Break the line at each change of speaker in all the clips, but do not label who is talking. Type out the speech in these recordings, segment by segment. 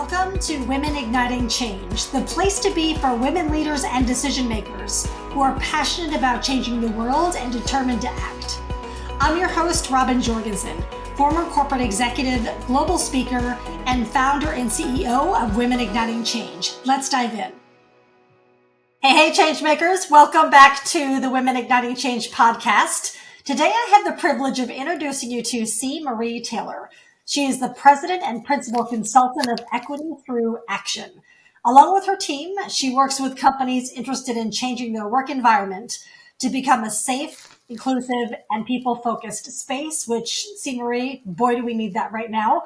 Welcome to Women Igniting Change, the place to be for women leaders and decision makers who are passionate about changing the world and determined to act. I'm your host, Robbin Jorgensen, former corporate executive, global speaker, and founder and CEO of Women Igniting Change. Let's dive in. Hey, changemakers. Welcome back to the Women Igniting Change podcast. Today, I have the privilege of introducing you to C. Marie Taylor. She is the president and principal consultant of Equity Through Action. Along with her team, she works with companies interested in changing their work environment to become a safe, inclusive, and people-focused space, which, C. Marie, boy, do we need that right now.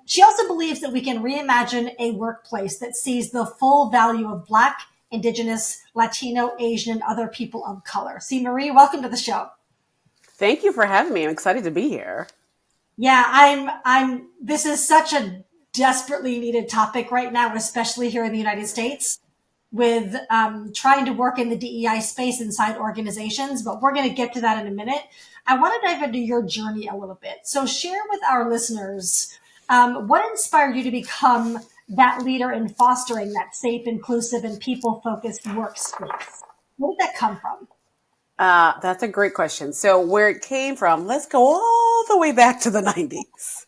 She also believes that we can reimagine a workplace that sees the full value of Black, Indigenous, Latino, Asian, and other people of color. C. Marie, welcome to the show.
Thank you for having me. I'm excited to be here.
Yeah, this is such a desperately needed topic right now, especially here in the United States with trying to work in the DEI space inside organizations, but we're going to get to that in a minute. I want to dive into your journey a little bit. So share with our listeners, what inspired you to become that leader in fostering that safe, inclusive, and people-focused workspace? Where did that come from?
That's a great question. So where it came from, let's go all the way back to the 90s,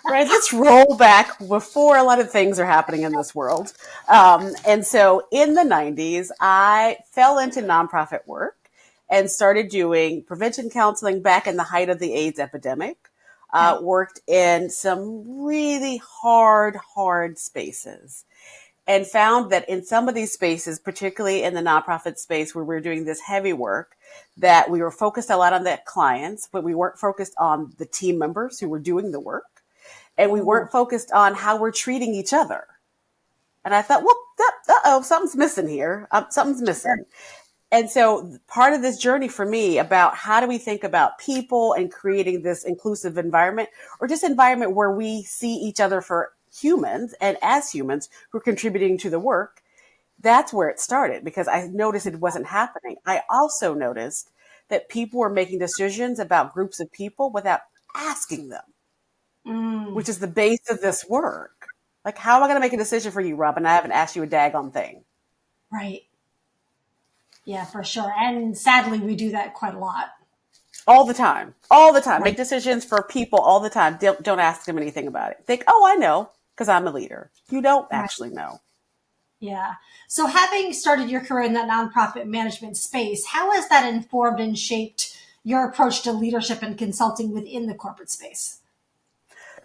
right? Let's roll back before a lot of things are happening in this world. And so in the 90s, I fell into nonprofit work and started doing prevention counseling back in the height of the AIDS epidemic. Worked in some really hard spaces. And found that in some of these spaces, particularly in the nonprofit space where we're doing this heavy work, that we were focused a lot on the clients, but we weren't focused on the team members who were doing the work. And we weren't focused on how we're treating each other. And I thought, well, something's missing here. Something's missing. And so part of this journey for me about how do we think about people and creating this inclusive environment, or just environment where we see each other for humans and as humans who are contributing to the work, that's where it started because I noticed it wasn't happening. I also noticed that people were making decisions about groups of people without asking them, which is the base of this work. Like, how am I going to make a decision for you, Robin? I haven't asked you a daggone thing.
Right. Yeah, for sure. And sadly, we do that quite a lot.
All the time. Right. Make decisions for people all the time. Don't ask them anything about it. Think, oh, I know, because I'm a leader. You don't actually know.
Yeah. So having started your career in that nonprofit management space, how has that informed and shaped your approach to leadership and consulting within the corporate space?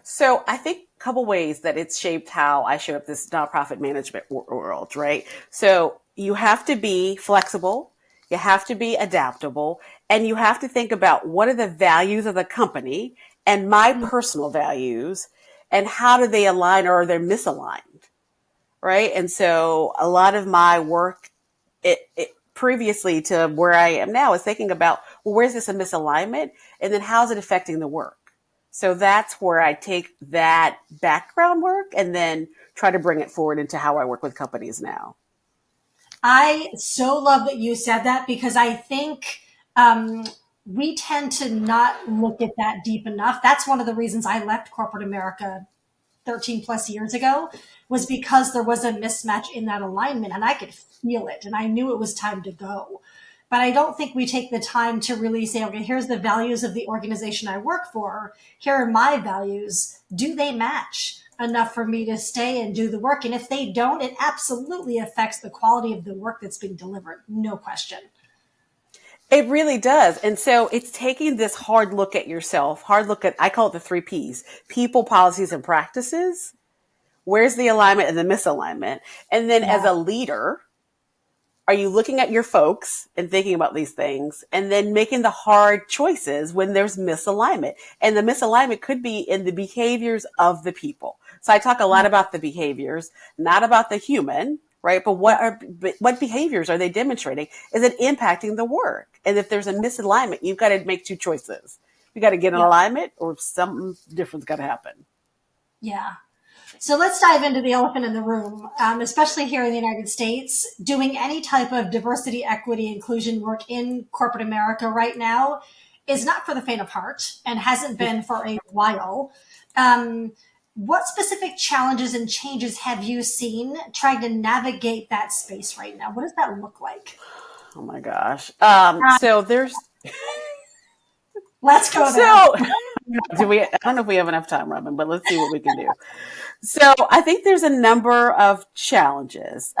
So I think a couple ways that it's shaped how I show up this nonprofit management world, right? So you have to be flexible. You have to be adaptable, and you have to think about what are the values of the company and my personal values and how do they align or are they misaligned, right? And so a lot of my work it previously to where I am now is thinking about, well, where's this a misalignment? And then how's it affecting the work? So that's where I take that background work and then try to bring it forward into how I work with companies now.
I so love that you said that because I think we tend to not look at that deep enough. That's one of the reasons I left corporate America 13 plus years ago was because there was a mismatch in that alignment and I could feel it and I knew it was time to go. But I don't think we take the time to really say, okay, here's the values of the organization I work for. Here are my values. Do they match enough for me to stay and do the work? And if they don't, it absolutely affects the quality of the work that's being delivered. No question.
It really does. And so it's taking this hard look at yourself, I call it the 3 Ps, people, policies, and practices. Where's the alignment and the misalignment? And then as a leader, are you looking at your folks and thinking about these things and then making the hard choices when there's misalignment? And the misalignment could be in the behaviors of the people. So I talk a lot about the behaviors, not about the human, right? But what behaviors are they demonstrating? Is it impacting the work? And if there's a misalignment, you've got to make 2 choices. You got to get in alignment or something different's got to happen.
Yeah. So let's dive into the elephant in the room, especially here in the United States. Doing any type of diversity, equity, inclusion work in corporate America right now is not for the faint of heart and hasn't been for a while. what specific challenges and changes have you seen trying to navigate that space right now? What does that look like?
Oh my gosh.
Uh,
So there's
let's go there.
so do we? I don't know if we have enough time, Robin, but let's see what we can do. So I think there's a number of challenges.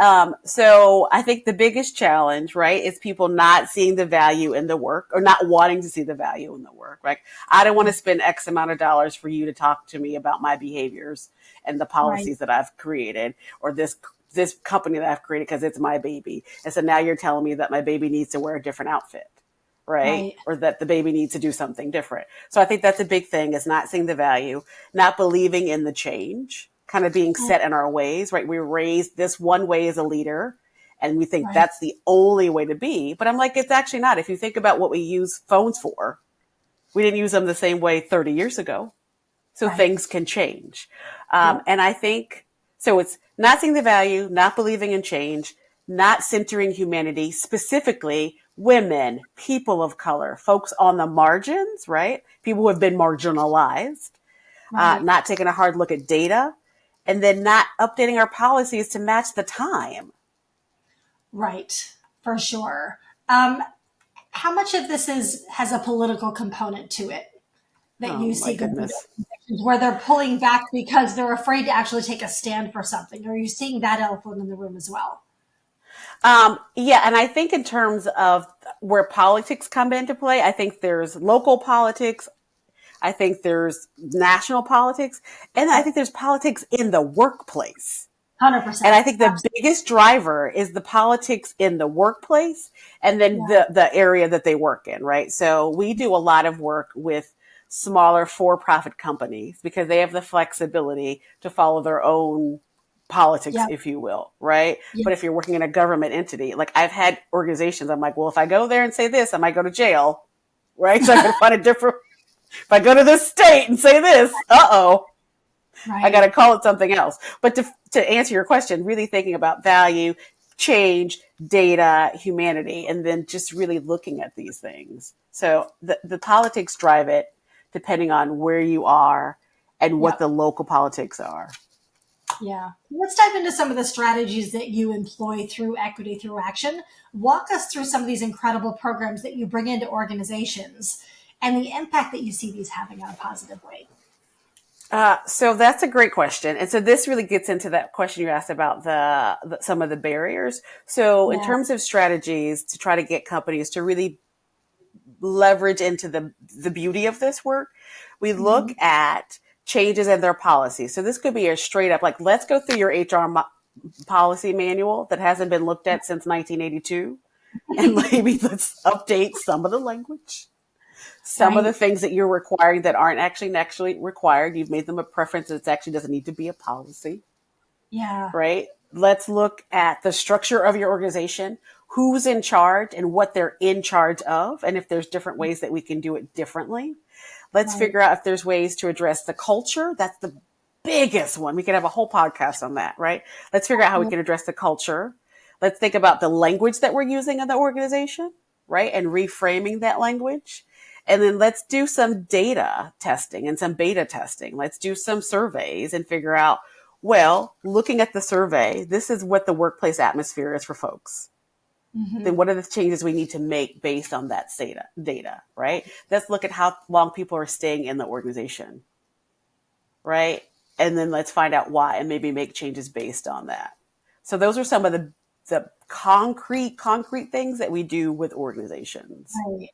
So I think the biggest challenge, right, is people not seeing the value in the work or not wanting to see the value in the work. Right? I don't want to spend X amount of dollars for you to talk to me about my behaviors and the
Right,
policies that I've created, or this company that I've created because it's my baby. And so now you're telling me that my baby needs to wear a different outfit, right?
right,
Or that the baby needs to do something different. So I think that's a big thing, is not seeing the value, not believing in the change, kind of being set in our ways, right? We were raised this one way as a leader, and we think
right,
that's the only way to be. But I'm like, it's actually not. If you think about what we use phones for, we didn't use them the same way 30 years ago. So
right.
things can change.
Yep,
And I think, so it's not seeing the value, not believing in change, not centering humanity, specifically women, people of color, folks on the margins, right? People who have been marginalized,
right,
not taking a hard look at data, and then not updating our policies to match the time.
right, for sure. How much of this has a political component to it that
Oh
you
my
see going with
goodness.
organizations where they're pulling back because they're afraid to actually take a stand for something? Are you seeing that elephant in the room as well?
Yeah, and I think in terms of where politics come into play, I think there's local politics, I think there's national politics, and I think there's politics in the workplace. And
100%.
I think the biggest driver is the politics in the workplace and then
Yeah.
the area that they work in, right? So we do a lot of work with smaller for-profit companies because they have the flexibility to follow their own politics,
Yeah.
if you will, right?
Yeah.
But if you're working in a government entity, like I've had organizations, I'm like, well, if I go there and say this, I might go to jail, right? So I can find a different, if I go to this state and say this, I got
Right.
to call it something else. But to answer your question, really thinking about value, change, data, humanity, and then just really looking at these things. So the politics drive it depending on where you are and what
Yep.
the local politics are.
Yeah. Let's dive into some of the strategies that you employ through Equity Through Action. Walk us through some of these incredible programs that you bring into organizations and the impact that you see these having on a positive way.
So that's a great question. And so this really gets into that question you asked about some of the barriers. So in
Yeah.
terms of strategies to try to get companies to really leverage into the beauty of this work, we look at changes in their policy. So this could be a straight up, like, let's go through your HR policy manual that hasn't been looked at since 1982. And maybe let's update some of the language. Some of the
Right.
things that you're requiring that aren't actually required, you've made them a preference that it actually doesn't need to be a policy,
Yeah.
right? Let's look at the structure of your organization, who's in charge and what they're in charge of, and if there's different ways that we can do it differently. Let's
Right.
figure out if there's ways to address the culture. That's the biggest one. We could have a whole podcast on that, right? Let's figure out how we can address the culture. Let's think about the language that we're using in the organization, right? And reframing that language. And then let's do some data testing and some beta testing. Let's do some surveys and figure out, well, looking at the survey, this is what the workplace atmosphere is for folks. Then what are the changes we need to make based on that data, right? Let's look at how long people are staying in the organization, right? And then let's find out why and maybe make changes based on that. So those are some of the concrete things that we do with organizations.
Right.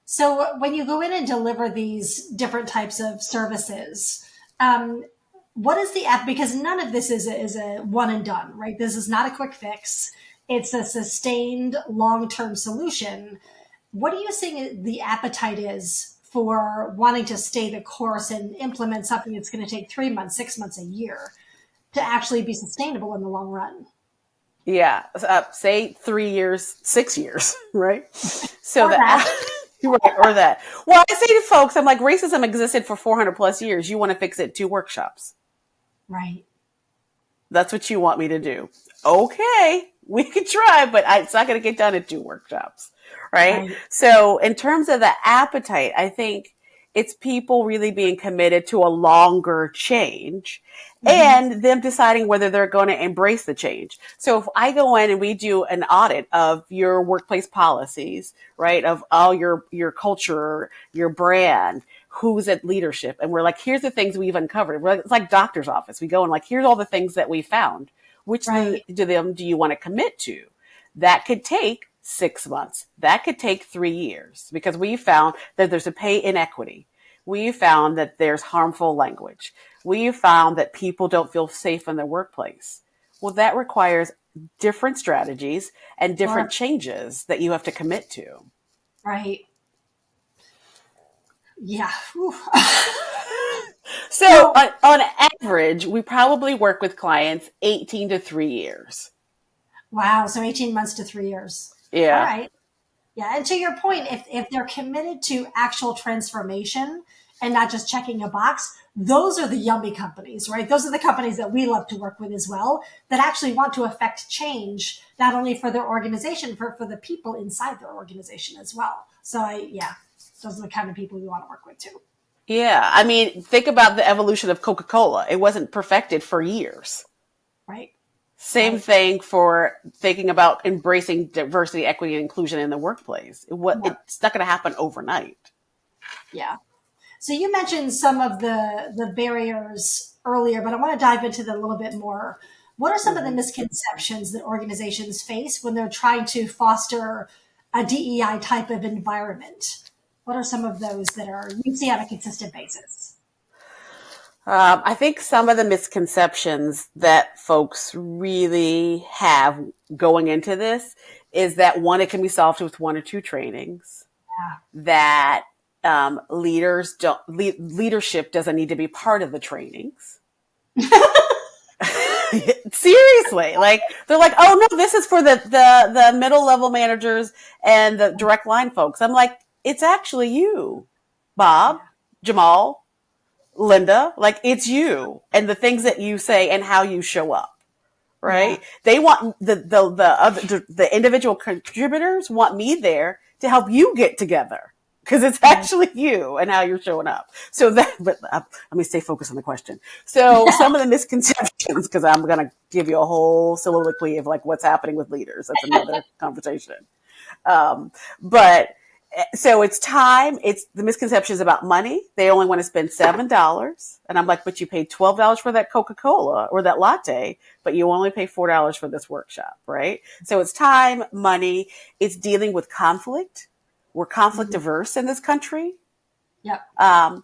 So when you go in and deliver these different types of services, what is the app? Because none of this is a one and done, right? This is not a quick fix. It's a sustained long-term solution. What do you think the appetite is for wanting to stay the course and implement something that's going to take 3 months, 6 months, a year to actually be sustainable in the long run?
Yeah. Say 3 years, 6 years, right? So
Or that.
right, or that. Well, I say to folks, I'm like, racism existed for 400 plus years. You want to fix it 2 workshops.
Right.
That's what you want me to do. Okay, we could try, but it's not going to get done in 2 workshops, right?
Right.
So in terms of the appetite, I think It's people really being committed to a longer change
Mm-hmm.
and them deciding whether they're going to embrace the change. So if I go in and we do an audit of your workplace policies, right, of all your culture, your brand, who's at leadership, and we're like, here's the things we've uncovered. It's like doctor's office. We go and like, here's all the things that we found. Which
Right.
do them do you want to commit to? That could take 6 months. That could take 3 years because we found that there's a pay inequity. We found that there's harmful language. We found that people don't feel safe in their workplace. Well, that requires different strategies and different
Sure.
changes that you have to commit to.
Right. Yeah. Whew.
So
So,
on average, we probably work with clients 18 to 3 years.
wow. So 18 months to 3 years. All
Yeah.
right. Yeah. And to your point, if they're committed to actual transformation and not just checking a box, those are the yummy companies, right? Those are the companies that we love to work with as well, that actually want to affect change, not only for their organization, for the people inside their organization as well. So yeah, those are the kind of people we want to work with too.
Yeah. I mean, think about the evolution of Coca-Cola. It wasn't perfected for years.
Right.
Same
Right.
thing for thinking about embracing diversity, equity, and inclusion in the workplace.
Yeah.
It's not going to happen overnight.
Yeah. So you mentioned some of the barriers earlier, but I want to dive into that a little bit more. What are some of the
Mm-hmm.
misconceptions that organizations face when they're trying to foster a DEI type of environment? What are some of those that are you see on a consistent basis?
I think some of the misconceptions that folks really have going into this is that one, it can be solved with one or two trainings. That leaders don't leadership doesn't need to be part of the trainings. Seriously, like they're like, oh no, this is for the middle level managers and the direct line folks. I'm like, it's actually you, Bob, Jamal, Linda, like it's you and the things that you say and how you show up,
Yeah.
right? They want the individual contributors want me there to help you get together because it's
Right.
actually you and how you're showing up. So that, but let me stay focused on the question. So some of the misconceptions, because I'm going to give you a whole soliloquy of like what's happening with leaders. That's another conversation. But so it's time. It's the misconceptions about money. They only want to spend $7. And I'm like, but you paid $12 for that Coca-Cola or that latte, but you only pay $4 for this workshop, right? So it's time, money. It's dealing with conflict. We're conflict averse in this country.
Yep.
And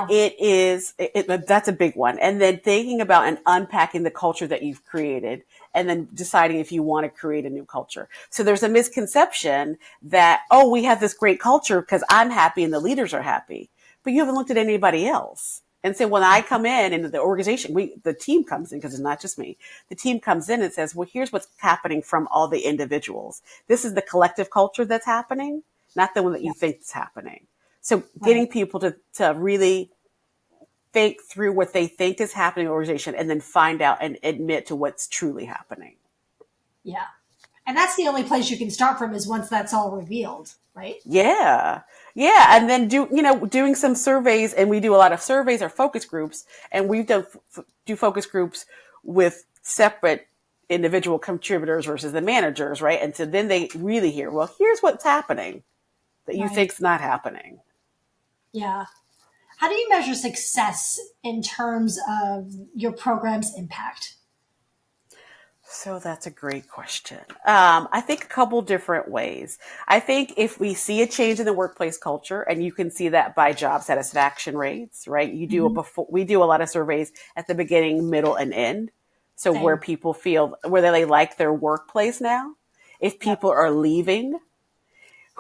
Yeah.
that's a big one. And then thinking about and unpacking the culture that you've created and then deciding if you want to create a new culture. So there's a misconception that, oh, we have this great culture because I'm happy and the leaders are happy, but you haven't looked at anybody else. And so when I come in into the organization, the team comes in because it's not just me. The team comes in and says, well, here's what's happening from all the individuals. This is the collective culture that's happening, not the one that you think is happening. So getting
Right.
people to really think through what they think is happening in the organization and then find out and admit to what's truly happening.
Yeah. And that's the only place you can start from is once that's all revealed, right?
Yeah. Yeah. And then doing some surveys, and we do a lot of surveys or focus groups, and we've done do focus groups with separate individual contributors versus the managers, right? And so then they really hear, well, here's what's happening that you
Right.
think's not happening.
Yeah. How do you measure success in terms of your program's impact?
So that's a great question. I think a couple different ways. I think if we see a change in the workplace culture, and you can see that by job satisfaction rates, right?
Mhm.
We do a lot of surveys at the beginning, middle, and end. So where
Same.
people feel where they like their workplace now. If
Yep.
people are leaving,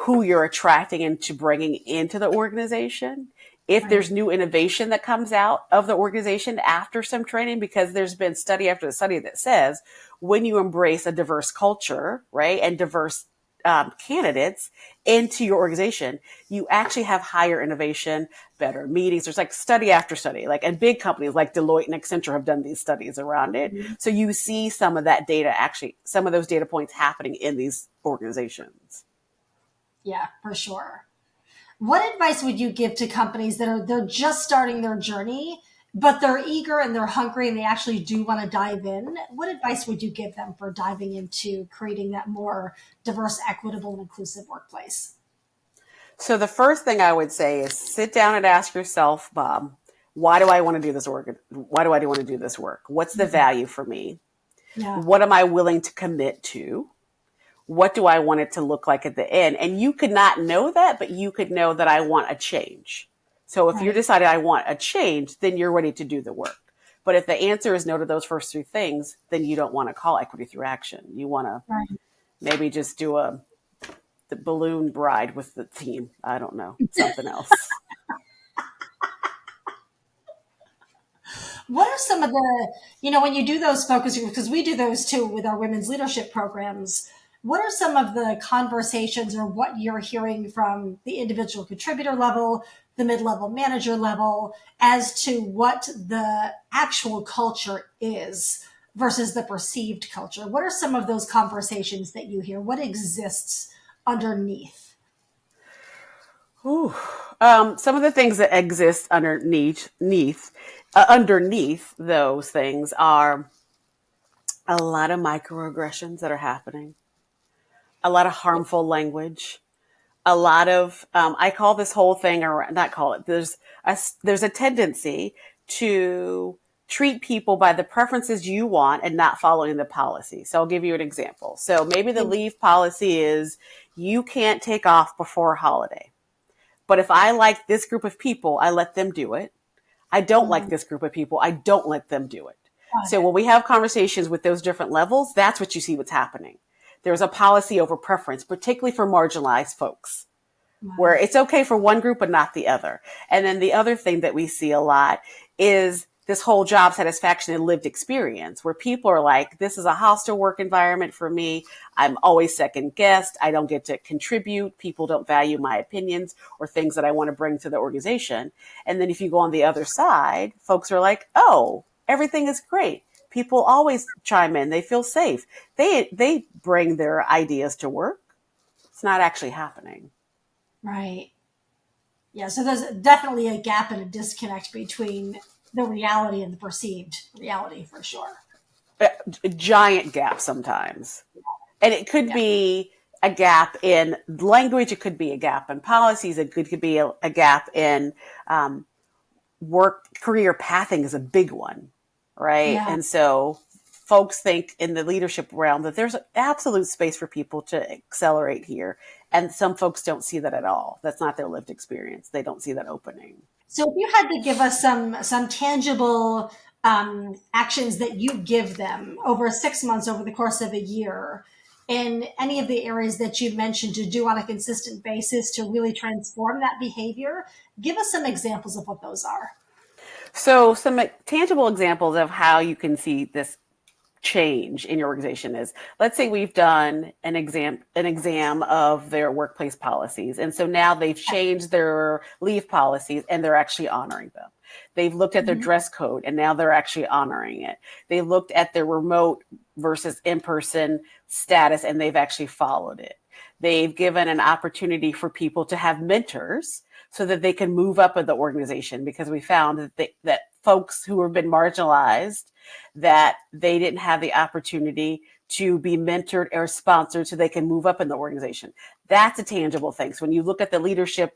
who you're attracting into bringing into the organization. If
Right.
there's new innovation that comes out of the organization after some training, because there's been study after study that says when you embrace a diverse culture, right, and diverse candidates into your organization, you actually have higher innovation, better meetings. There's like study after study, like, and big companies like Deloitte and Accenture have done these studies around it.
Mhm.
So you see some of that data, actually, some of those data points happening in these organizations.
Yeah, for sure. What advice would you give to companies they're just starting their journey, but they're eager and they're hungry and they actually do want to dive in? What advice would you give them for diving into creating that more diverse, equitable, and inclusive workplace?
So the first thing I would say is sit down and ask yourself, Bob, why do I want to do this work? Why do I want to do this work? What's the value for me?
Yeah.
What am I willing to commit to? What do I want it to look like at the end? And you could not know that, but you could know that I want a change. So if you're
Right.
deciding I want a change, then you're ready to do the work. But if the answer is no to those first three things, then you don't want to call equity through action. You want to
Right.
maybe just do the balloon ride with the team. I don't know, something else.
What are some of the, when you do those focus groups, because we do those too with our women's leadership programs, what are some of the conversations or what you're hearing from the individual contributor level, the mid-level manager level, as to what the actual culture is versus the perceived culture? What are some of those conversations that you hear? What exists underneath?
Ooh. Some of the things that exist underneath those things are a lot of microaggressions that are happening, a lot of harmful language, a lot of I call this whole thing, or not call it. There's a tendency to treat people by the preferences you want and not following the policy. So I'll give you an example. So maybe the leave policy is you can't take off before a holiday. But if I like this group of people, I let them do it. I don't like
Mhm.
this group of people. I don't let them do it.
Got
So
it.
when we have conversations with those different levels, that's what you see what's happening. There's a policy over preference, particularly for marginalized folks, where
Wow.
it's okay for one group but not the other. And then the other thing that we see a lot is this whole job satisfaction and lived experience, where people are like, this is a hostile work environment for me. I'm always second guessed. I don't get to contribute. People don't value my opinions or things that I want to bring to the organization. And then if you go on the other side, folks are like, oh, everything is great. People always chime in. They feel safe. They bring their ideas to work. It's not actually happening.
Right. Yeah, so there's definitely a gap and a disconnect between the reality and the perceived reality for sure.
A giant gap sometimes. And it could
Yeah.
be a gap in language. It could be a gap in policies. It could be a gap in work career pathing is a big one, right?
Yeah.
And so folks think in the leadership realm that there's absolute space for people to accelerate here. And some folks don't see that at all. That's not their lived experience. They don't see that opening.
So if you had to give us some tangible actions that you give them over 6 months over the course of a year in any of the areas that you mentioned to do on a consistent basis to really transform that behavior, give us some examples of what those are.
So some tangible examples of how you can see this change in your organization is, let's say we've done an exam of their workplace policies, and so now they've changed their leave policies and they're actually honoring them. They've looked at their
Mhm.
dress code and now they're actually honoring it. They looked at their remote versus in-person status and they've actually followed it. They've given an opportunity for people to have mentors so that they can move up in the organization, because we found that folks who have been marginalized, that they didn't have the opportunity to be mentored or sponsored so they can move up in the organization. That's a tangible thing. So when you look at the leadership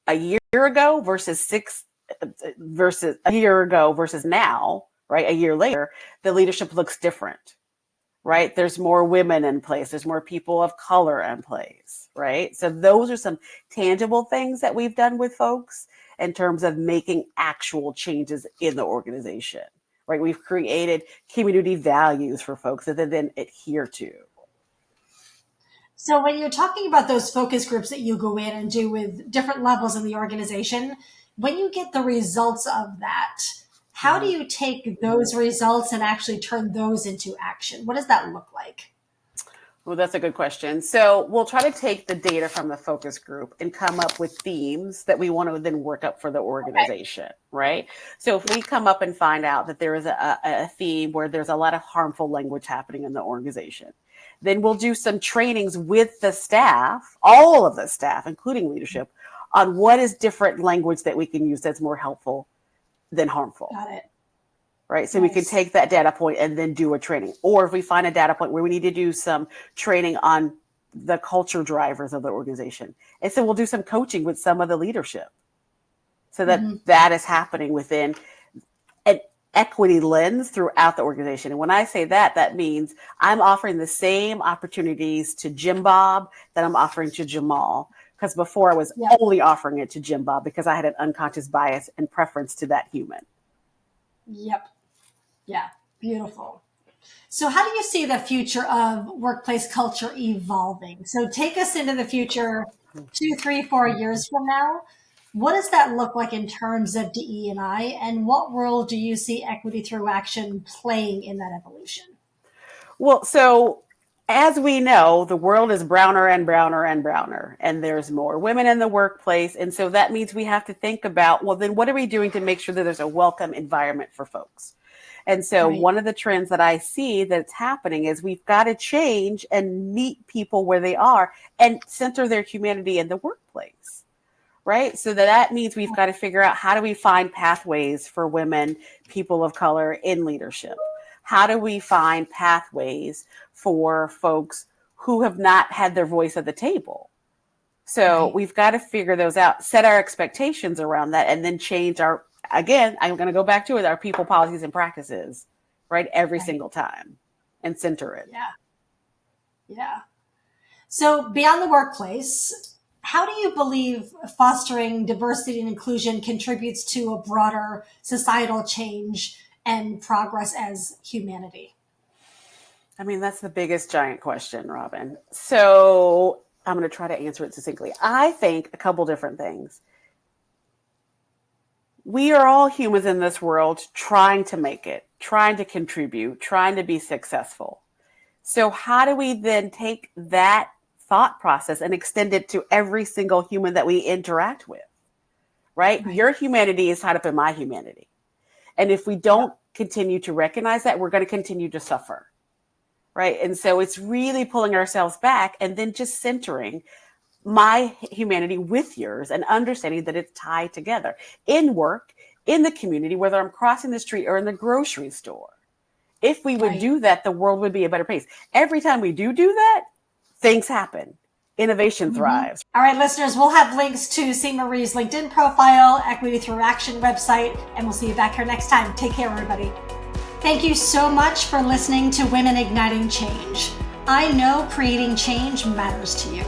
a year ago versus a year ago versus now, right? A year later, the leadership looks different, right? There's more women in place. There's more people of color in place, right? So those are some tangible things that we've done with folks in terms of making actual changes in the organization, right? We've created community values for folks that they then adhere to.
So when you're talking about those focus groups that you go in and do with different levels in the organization, when you get the results of that, how do
Mhm.
you take those results and actually turn those into action? What does that look like?
Well, that's a good question. So we'll try to take the data from the focus group and come up with themes that we want to then work up for the
Okay.
organization, right? So if we come up and find out that there is a theme where there's a lot of harmful language happening in the organization, then we'll do some trainings with the staff, all of the staff, including leadership, on what is different language that we can use that's more helpful than harmful.
Got it.
Right. So we can take that data point and then do a training. Or if we find a data point where we need to do some training on the culture drivers of the organization. And so we'll do some coaching with some of the leadership so that that is happening within an equity lens throughout the organization. And when I say that, that means I'm offering the same opportunities to Jim Bob that I'm offering to Jamal. Because before I was only offering it to Jim Bob because I had an unconscious bias and preference to that human.
Yep. Yeah. Beautiful. So how do you see the future of workplace culture evolving? So take us into the future 2, 3, 4 years from now. What does that look like in terms of DE&I, and what role do you see equity through action playing in that evolution?
Well, so as we know, the world is browner and browner and browner, and there's more women in the workplace. And so that means we have to think about, well, then what are we doing to make sure that there's a welcome environment for folks? And so one of the trends that I see that's happening is we've got to change and meet people where they are and center their humanity in the workplace, right? So that means we've got to figure out, how do we find pathways for women, people of color in leadership? How do we find pathways for folks who have not had their voice at the table? So we've got to figure those out, set our expectations around that, and then change our, again, I'm going to go back to it, our people, policies, and practices, right? Every single time, and center it.
Yeah. Yeah. So beyond the workplace, how do you believe fostering diversity and inclusion contributes to a broader societal change and progress as humanity?
I mean, that's the biggest giant question, Robbin. So I'm going to try to answer it succinctly. I think a couple different things. We are all humans in this world trying to make it, trying to contribute, trying to be successful. So how do we then take that thought process and extend it to every single human that we interact with, right? Your humanity is tied up in my humanity. And if we don't continue to recognize that, we're going to continue to suffer, right? And so it's really pulling ourselves back and then just centering my humanity with yours and understanding that it's tied together in work, in the community, whether I'm crossing the street or in the grocery store. If we would do that, the world would be a better place. Every time we do that, things happen. Innovation thrives.
All right, listeners, we'll have links to C. Marie's LinkedIn profile, Equity Through Action website, and we'll see you back here next time. Take care, everybody. Thank you so much for listening to Women Igniting Change. I know creating change matters to you.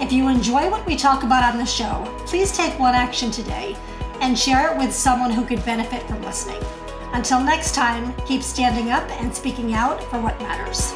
If you enjoy what we talk about on the show, please take one action today and share it with someone who could benefit from listening. Until next time, keep standing up and speaking out for what matters.